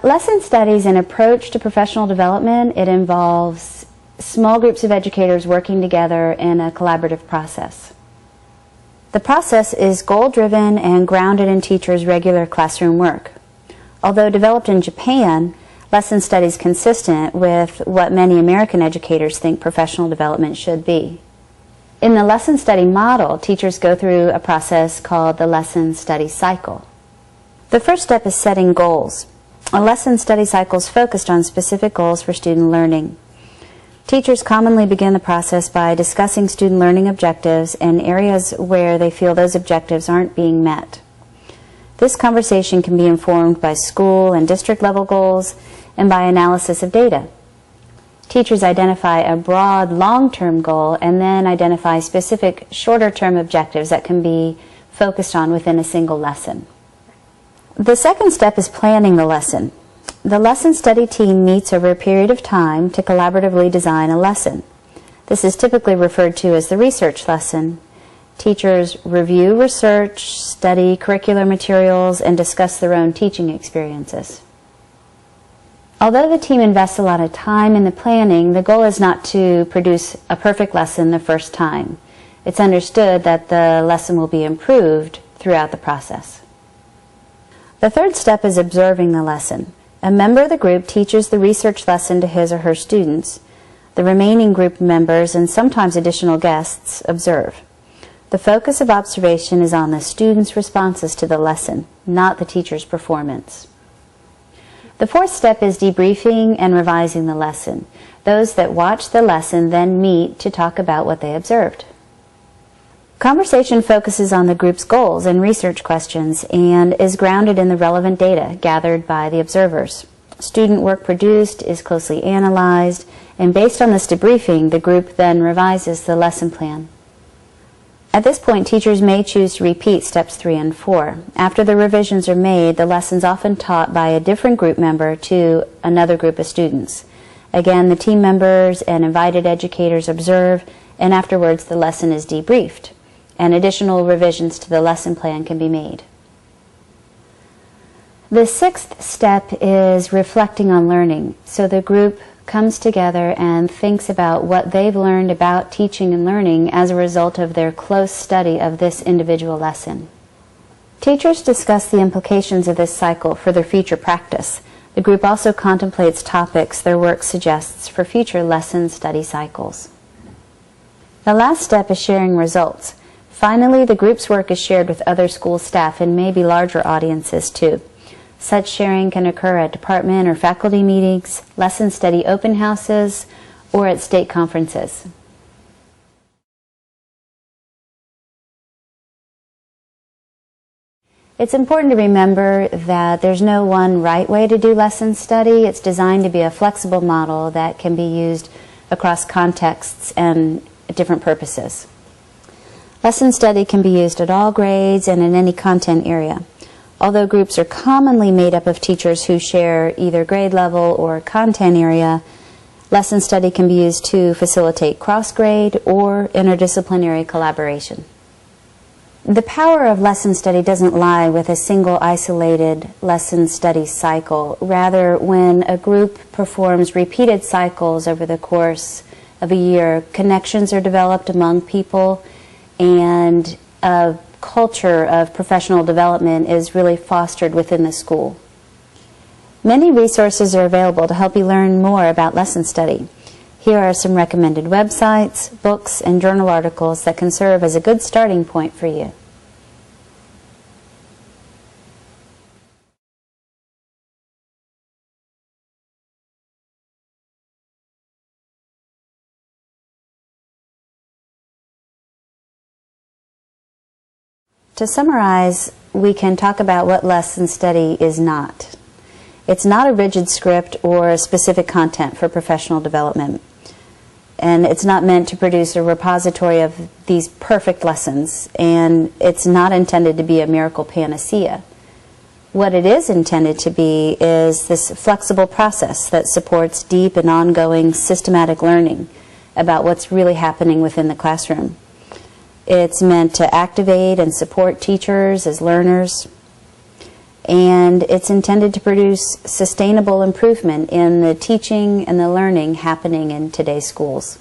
Lesson study is an approach to professional development. It involves small groups of educators working together in a collaborative process. The process is goal-driven and grounded in teachers' regular classroom work. Although developed in Japan, lesson study is consistent with what many American educators think professional development should be. In the lesson study model, teachers go through a process called the lesson study cycle. The first step is setting goals. A lesson study cycle is focused on specific goals for student learning. Teachers commonly begin the process by discussing student learning objectives and areas where they feel those objectives aren't being met. This conversation can be informed by school and district level goals and by analysis of data. Teachers identify a broad long-term goal and then identify specific shorter-term objectives that can be focused on within a single lesson. The second step is planning the lesson. The lesson study team meets over a period of time to collaboratively design a lesson. This is typically referred to as the research lesson. Teachers review research, study curricular materials, and discuss their own teaching experiences. Although the team invests a lot of time in the planning, the goal is not to produce a perfect lesson the first time. It's understood that the lesson will be improved throughout the process. The third step is observing the lesson. A member of the group teaches the research lesson to his or her students. The remaining group members and sometimes additional guests observe. The focus of observation is on the students' responses to the lesson, not the teacher's performance. The fourth step is debriefing and revising the lesson. Those that watch the lesson then meet to talk about what they observed. Conversation focuses on the group's goals and research questions and is grounded in the relevant data gathered by the observers. Student work produced is closely analyzed, and based on this debriefing, the group then revises the lesson plan. At this point, teachers may choose to repeat steps 3 and 4. After the revisions are made, the lesson is often taught by a different group member to another group of students. Again, the team members and invited educators observe, and afterwards the lesson is debriefed, and additional revisions to the lesson plan can be made. The sixth step is reflecting on learning. So the group comes together and thinks about what they've learned about teaching and learning as a result of their close study of this individual lesson. Teachers discuss the implications of this cycle for their future practice. The group also contemplates topics their work suggests for future lesson study cycles. The last step is sharing results. Finally, the group's work is shared with other school staff and maybe larger audiences too. Such sharing can occur at department or faculty meetings, lesson study open houses, or at state conferences. It's important to remember that there's no one right way to do lesson study. It's designed to be a flexible model that can be used across contexts and different purposes. Lesson study can be used at all grades and in any content area. Although groups are commonly made up of teachers who share either grade level or content area, lesson study can be used to facilitate cross-grade or interdisciplinary collaboration. The power of lesson study doesn't lie with a single isolated lesson study cycle. Rather, when a group performs repeated cycles over the course of a year, connections are developed among people, and a culture of professional development is really fostered within the school. Many resources are available to help you learn more about lesson study. Here are some recommended websites, books, and journal articles that can serve as a good starting point for you. To summarize, we can talk about what lesson study is not. It's not a rigid script or a specific content for professional development. And it's not meant to produce a repository of these perfect lessons, and it's not intended to be a miracle panacea. What it is intended to be is this flexible process that supports deep and ongoing systematic learning about what's really happening within the classroom. It's meant to activate and support teachers as learners, and it's intended to produce sustainable improvement in the teaching and the learning happening in today's schools.